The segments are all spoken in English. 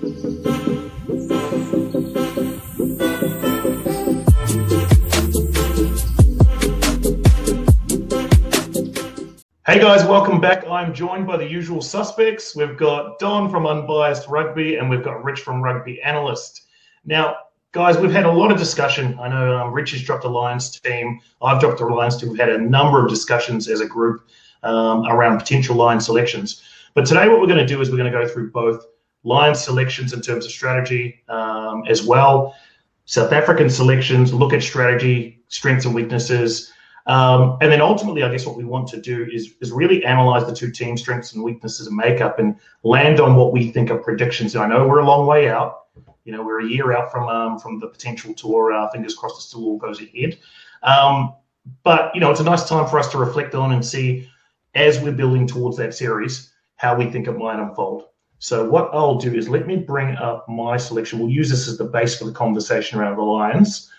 Hey guys, welcome back. I'm joined by the usual suspects. We've got Don from Unbiased Rugby and we've got Rich from Rugby Analyst. Now, guys, we've had a lot of discussion. I know Rich has dropped a Lions team. I've dropped a Lions team. We've had a number of discussions as a group around potential Lions selections. But today what we're going to do is we're going to go through both Lions selections in terms of strategy as well, South African selections, look at strategy, strengths and weaknesses. And then ultimately, I guess what we want to do is really analyze the two teams' strengths and weaknesses and makeup and land on what we think are predictions. And I know we're a long way out. You know, we're a year out from the potential tour. Fingers crossed it still all goes ahead. But, you know, it's a nice time for us to reflect on and see, as we're building towards that series, how we think it might unfold. So what I'll do is let me bring up my selection. We'll use this as the base for the conversation around the Lions.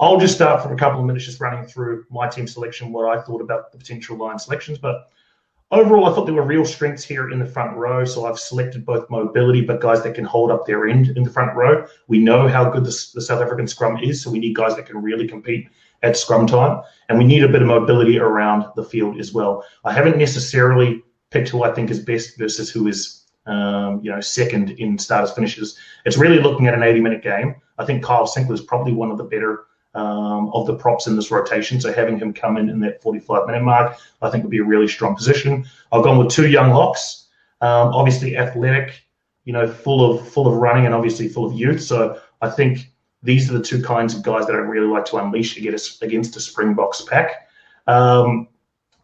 I'll just start for a couple of minutes just running through my team selection, what I thought about the potential line selections. But overall, I thought there were real strengths here in the front row. So I've selected both mobility, but guys that can hold up their end in the front row. We know how good the South African scrum is, so we need guys that can really compete at scrum time. And we need a bit of mobility around the field as well. I haven't necessarily picked who I think is best versus who is second in starters finishes. It's really looking at an 80-minute game. I think Kyle Sinclair is probably one of the better of the props in this rotation, so having him come in that 45-minute mark, I think would be a really strong position. I've gone with two young locks, obviously athletic, you know, full of running and obviously full of youth. So I think these are the two kinds of guys that I'd really like to unleash against a Springboks pack.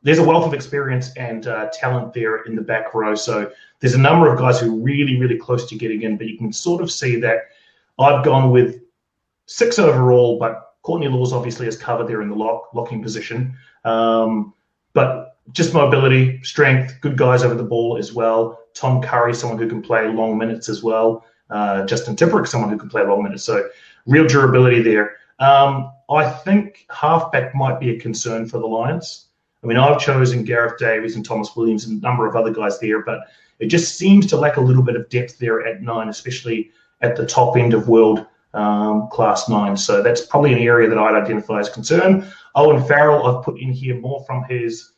There's a wealth of experience and talent there in the back row. So there's a number of guys who are really, really close to getting in, but you can sort of see that I've gone with 6 overall, but Courtney Laws obviously has covered there in the locking position. But just mobility, strength, good guys over the ball as well. Tom Curry, someone who can play long minutes as well. Justin Tipperick, someone who can play long minutes. So real durability there. I think halfback might be a concern for the Lions. I mean, I've chosen Gareth Davies and Thomas Williams and a number of other guys there, but it just seems to lack a little bit of depth there at 9, especially at the top end of world class 9. So that's probably an area that I'd identify as concern. Owen Farrell, I've put in here more from his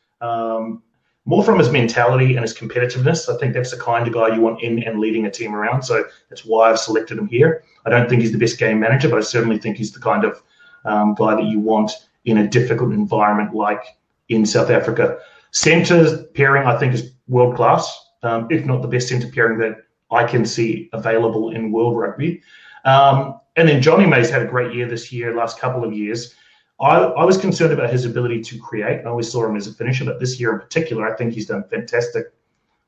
mentality and his competitiveness. I think that's the kind of guy you want in and leading a team around. So that's why I've selected him here. I don't think he's the best game manager, but I certainly think he's the kind of guy that you want in a difficult environment like in South Africa. Centre pairing, I think, is world class, if not the best centre pairing that I can see available in world rugby. And then Johnny May's had a great year this year, last couple of years. I was concerned about his ability to create. I always saw him as a finisher, but this year in particular, I think he's done fantastic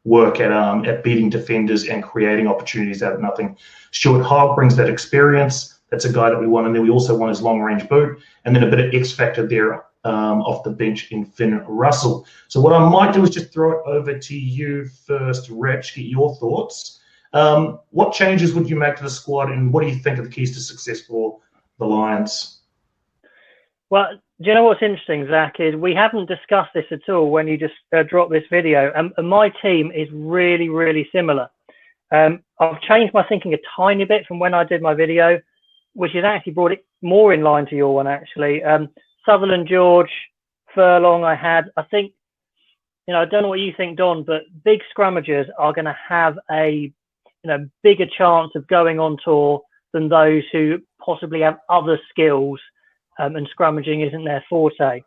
work at beating defenders and creating opportunities out of nothing. Stuart Hogg brings that experience. That's a guy that we want. And then we also want his long-range boot. And then a bit of X-factor there off the bench in Finn Russell. So what I might do is just throw it over to you first, Rich, get your thoughts. What changes would you make to the squad, and what do you think are the keys to success for the Lions? Well, do you know what's interesting, Zach, is we haven't discussed this at all when you just dropped this video, and my team is really, really similar. I've changed my thinking a tiny bit from when I did my video, which has actually brought it more in line to your one, actually. Sutherland, George, Furlong I think, you know, I don't know what you think, Don, but big scrummagers are going to have a bigger chance of going on tour than those who possibly have other skills and scrummaging isn't their forte.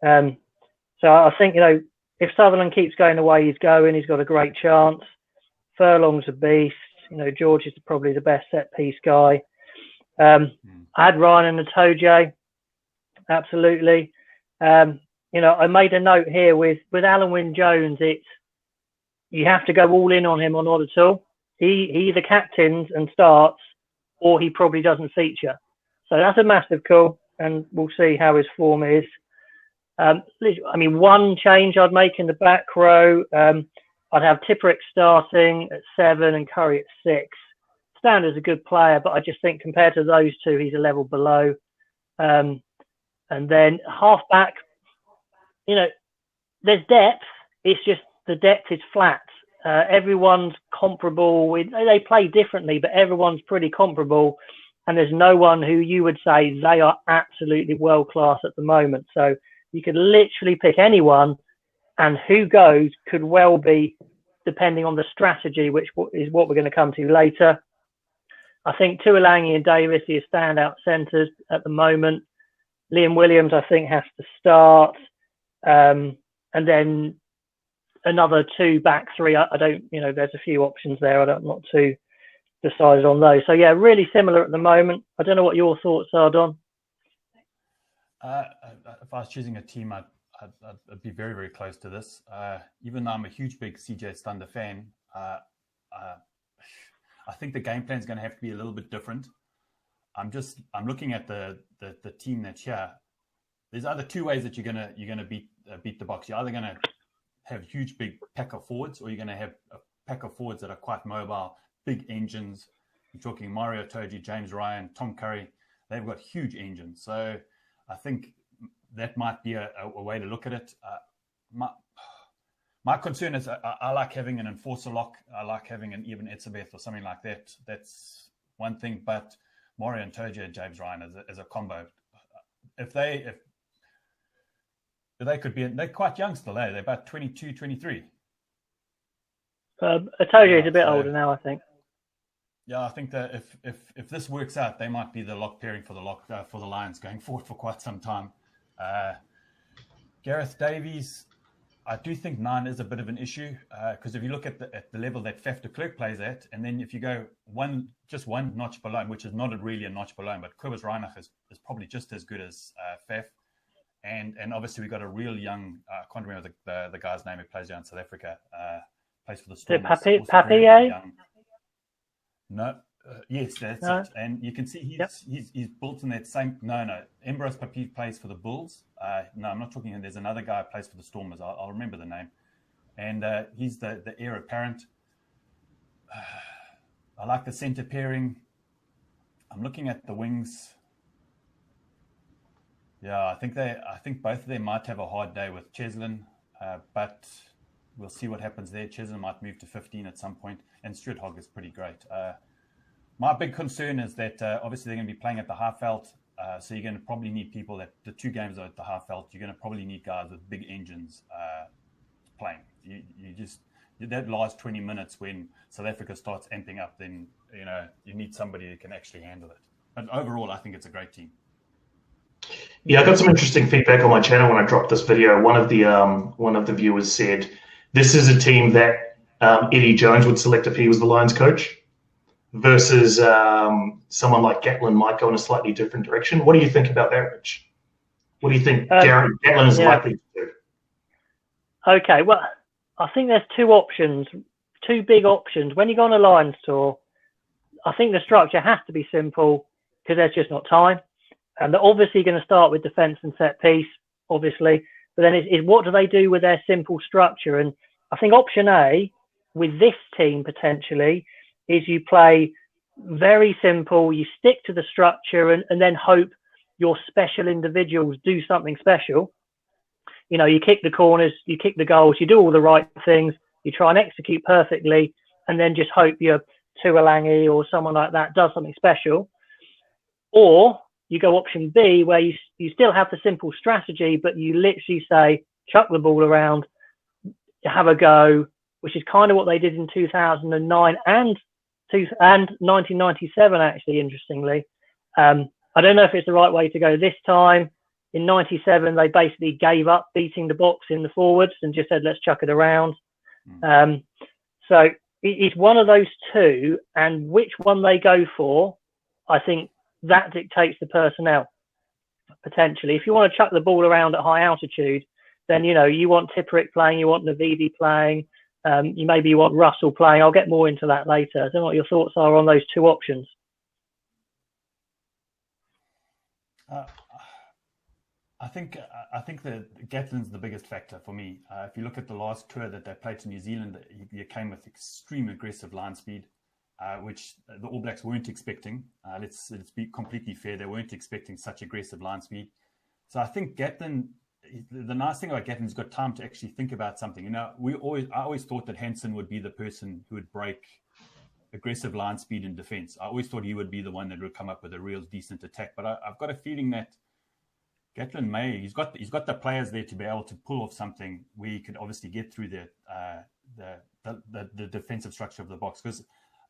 So I think, if Sutherland keeps going the way he's going, he's got a great chance. Furlong's a beast. George is probably the best set piece guy. I had Ryan and Natoje, absolutely. I made a note here with Alan Wynne-Jones. You have to go all in on him or not at all. He either captains and starts, or he probably doesn't feature. So that's a massive call, and we'll see how his form is. One change I'd make in the back row, I'd have Tipperick starting at 7 and Curry at 6. Stander's a good player, but I just think compared to those two, he's a level below. And then half back, there's depth. It's just the depth is flat. Everyone's comparable. They play differently, but everyone's pretty comparable. And there's no one who you would say they are absolutely world class at the moment. So you could literally pick anyone, and who goes could well be depending on the strategy, which is what we're going to come to later. I think Tuolangi and Davis are standout centres at the moment. Liam Williams, I think, has to start. And then another two back three. I don't, there's a few options there. I'm not too decided on those. So, yeah, really similar at the moment. I don't know what your thoughts are, Don. If I was choosing a team, I'd be very, very close to this. Even though I'm a huge, big CJ Stander fan, I think the game plan is going to have to be a little bit different. I'm looking at the team that's here. There's either two ways that you're gonna beat the Boks. You're either going to have huge, big pack of forwards, or you're going to have a pack of forwards that are quite mobile, big engines. You're talking Mario Toji, James Ryan, Tom Curry. They've got huge engines. So I think that might be a way to look at it. My concern is I like having an enforcer lock. I like having an even Etzebeth or something like that. That's one thing. But Mario and Toji and James Ryan as a combo, if they could be, they're quite young still. They're about 22, 23. Toji is a bit older now, I think. Yeah, I think that if this works out, they might be the lock pairing for the Lions going forward for quite some time. Gareth Davies, I do think 9 is a bit of an issue because if you look at the level that Faf de Klerk plays at, and then if you go just one notch below, which is not really a notch below, but Kobus Reinach is probably just as good as Faf. And obviously we got a real young, I can't remember the guy's name who plays down in South Africa, plays for the Storm. Papier? No, yes, that's it. And you can see he's built in that same. No, Ambrose Papier plays for the Bulls. No, I'm not talking. There's another guy who plays for the Stormers. I'll remember the name. And he's the heir apparent. I like the centre pairing. I'm looking at the wings. Yeah, I think both of them might have a hard day with Cheslin, but we'll see what happens there. Cheslin might move to 15 at some point, and Stuart Hogg is pretty great. My big concern is that obviously they're going to be playing at the half-veld, so you're going to probably need people that the two games are at the half-veld. You're going to probably need guys with big engines playing. That last 20 minutes when South Africa starts amping up, then you need somebody who can actually handle it. But overall, I think it's a great team. Yeah, I got some interesting feedback on my channel when I dropped this video. One of the viewers said this is a team that Eddie Jones would select if he was the Lions coach, versus someone like Gatlin might go in a slightly different direction. What do you think about that, Rich? What do you think Gatlin is likely to do? Okay, well, I think there's two big options. When you go on a Lions tour, I think the structure has to be simple because there's just not time. And they're obviously going to start with defence and set piece, obviously. But then it's what do they do with their simple structure? And I think option A with this team potentially is you play very simple, you stick to the structure and then hope your special individuals do something special. You kick the corners, you kick the goals, you do all the right things, you try and execute perfectly, and then just hope your Tuolangi or someone like that does something special. Or you go option B, where you still have the simple strategy, but you literally say, chuck the ball around, have a go, which is kind of what they did in 2009 and 1997, actually, interestingly. I don't know if it's the right way to go this time. In 97, they basically gave up beating the Boks in the forwards and just said, let's chuck it around. So it's one of those two, and which one they go for, I think, that dictates the personnel, potentially. If you want to chuck the ball around at high altitude, then, you want Tipuric playing, you want Navidi playing, you want Russell playing. I'll get more into that later. I don't know what your thoughts are on those two options. I think that Gatlin's the biggest factor for me. If you look at the last tour that they played to New Zealand, you came with extreme aggressive line speed. Which the All Blacks weren't expecting. Let's be completely fair. They weren't expecting such aggressive line speed. So I think Gatlin the nice thing about Gatland's got time to actually think about something. You know, I always thought that Hansen would be the person who would break aggressive line speed in defence. I always thought he would be the one that would come up with a real decent attack. But I've got a feeling that Gatland he's got the players there to be able to pull off something where he could obviously get through the defensive structure of the box. Because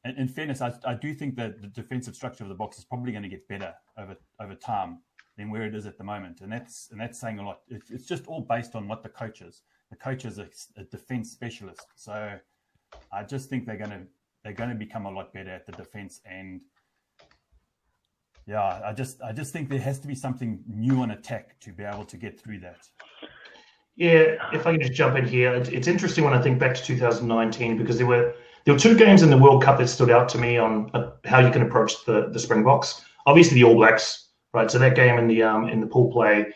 in fairness, I do think that the defensive structure of the box is probably going to get better over time than where it is at the moment, and that's saying a lot. It's just all based on what the coach is. The coach is a defense specialist, so I just think they're going to become a lot better at the defense. And yeah, I just think there has to be something new on attack to be able to get through that. Yeah, if I can just jump in here, it's interesting when I think back to 2019, because there were two games in the World Cup that stood out to me on how you can approach the Springboks. Obviously, the All Blacks, right? So that game in the pool play,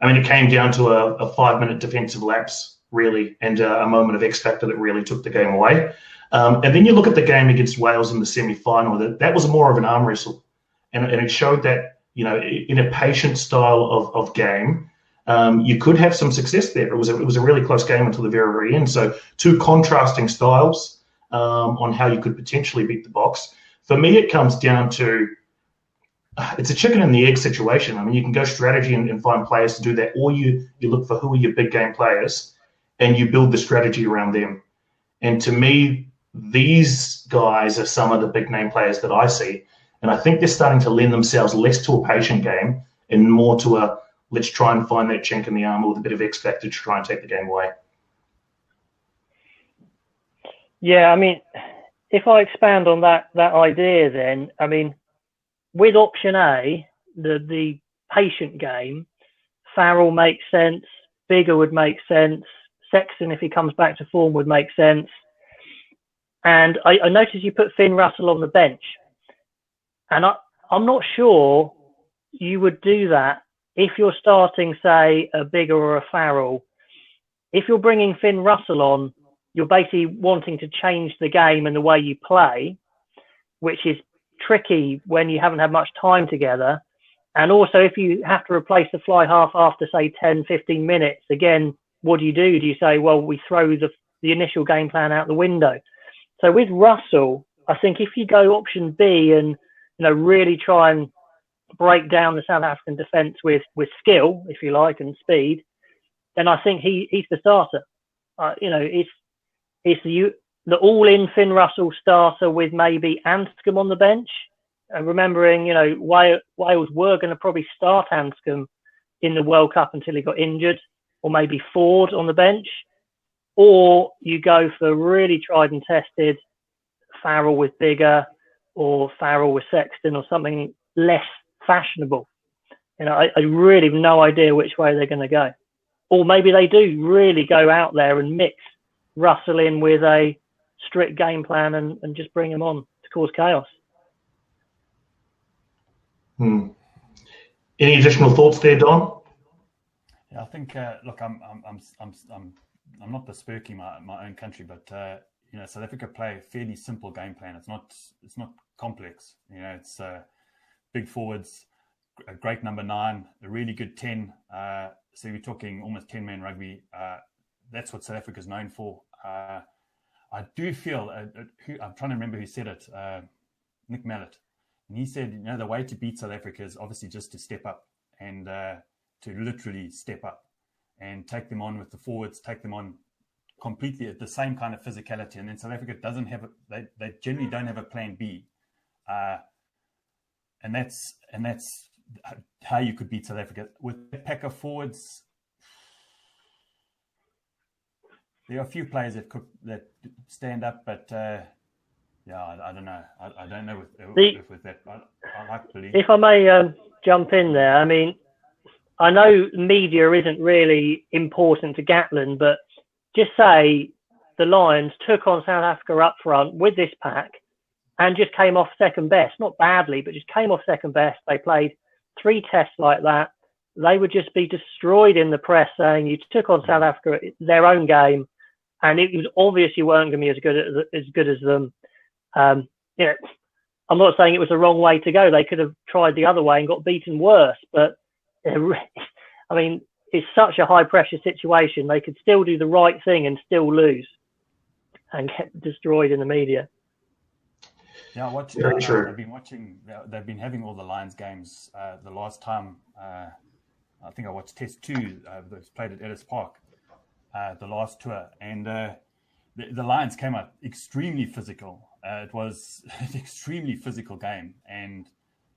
I mean, it came down to a 5-minute defensive lapse, really, and a moment of X factor that really took the game away. And then you look at the game against Wales in the semi-final. That was more of an arm wrestle, and it showed that, you know, in a patient style of game, you could have some success there. It was a really close game until the very, very end. So two contrasting styles on how you could potentially beat the Boks. For me, it comes down to it's a chicken and the egg situation. I mean, you can go strategy and find players to do that, or you look for who are your big game players and you build the strategy around them. And to me, these guys are some of the big name players that I see. And I think they're starting to lend themselves less to a patient game and more to a let's try and find that chink in the armor with a bit of X factor to try and take the game away. Yeah, I mean, if I expand on that idea, then I mean, with option A, the patient game, Farrell makes sense, Bigger would make sense, Sexton, if he comes back to form, would make sense. And I noticed you put Finn Russell on the bench. And I'm not sure you would do that if you're starting, say, a Bigger or a Farrell. If you're bringing Finn Russell on, you're basically wanting to change the game and the way you play, which is tricky when you haven't had much time together. And also, if you have to replace the fly half after, say, 10, 15 minutes, again, what do? Do you say, well, we throw the initial game plan out the window? So with Russell, I think if you go option B and, you know, really try and break down the South African defence with skill, if you like, and speed, then I think he's the starter. You know, it's the all-in Finn Russell starter with maybe Anscombe on the bench. And remembering, you know, Wales were going to probably start Anscombe in the World Cup until he got injured, or maybe Ford on the bench. Or you go for really tried and tested Farrell with Bigger, or Farrell with Sexton, or something less fashionable. You know, I really have no idea which way they're going to go. Or maybe they do really go out there and mix Russell in with a strict game plan and just bring him on to cause chaos. Any additional thoughts there, Don? Yeah, I think. Look, I'm not besmirking my own country, but you know, South Africa play a fairly simple game plan. It's not complex. You know, it's big forwards, a great number 9, a really good 10. So we're talking almost 10-man rugby. That's what South Africa is known for. I do feel, I'm trying to remember who said it, Nick Mallet. And he said, you know, the way to beat South Africa is obviously just to step up and to literally step up and take them on with the forwards, take them on completely at the same kind of physicality. And then South Africa doesn't have they generally don't have a plan B. And that's how you could beat South Africa. With the pack of forwards, there are a few players that stand up, but yeah, I don't know. I don't know with that. I like to believe. If I may jump in there, I mean, I know media isn't really important to Gatland, but just say the Lions took on South Africa up front with this pack and just came off second best. Not badly, but just came off second best. They played 3 tests like that. They would just be destroyed in the press saying you took on South Africa, their own game, and it was obvious you weren't going to be as good as them. You know, I'm not saying it was the wrong way to go. They could have tried the other way and got beaten worse. But I mean, it's such a high pressure situation. They could still do the right thing and still lose and get destroyed in the media. Yeah, I watched. Very true. I've been watching. They've been having all the Lions games. The last time, I think I watched Test 2. That was played at Ellis Park. The last tour, and the Lions came out extremely physical. It was an extremely physical game, and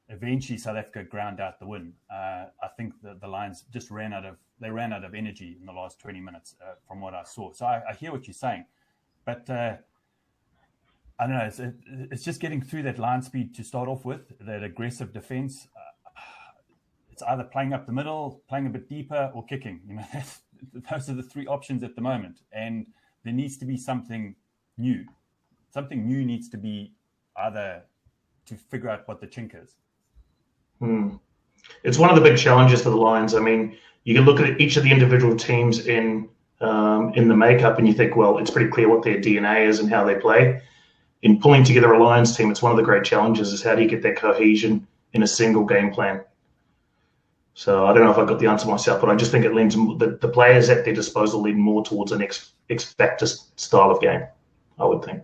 eventually South Africa ground out the win. I think the Lions just ran out of energy in the last 20 minutes from what I saw. So I hear what you're saying, but I don't know. It's just getting through that line speed to start off with, that aggressive defense. It's either playing up the middle, playing a bit deeper, or kicking. Those are the three options at the moment, and there needs to be something new. Something new needs to be either to figure out what the chink is. It's one of the big challenges for the Lions. I mean, you can look at each of the individual teams in the makeup, and you think, well, it's pretty clear what their DNA is and how they play. In pulling together a Lions team, it's one of the great challenges is how do you get that cohesion in a single game plan. So I don't know if I got the answer myself, but I just think it leans the players at their disposal lean more towards an X Factor style of game, I would think.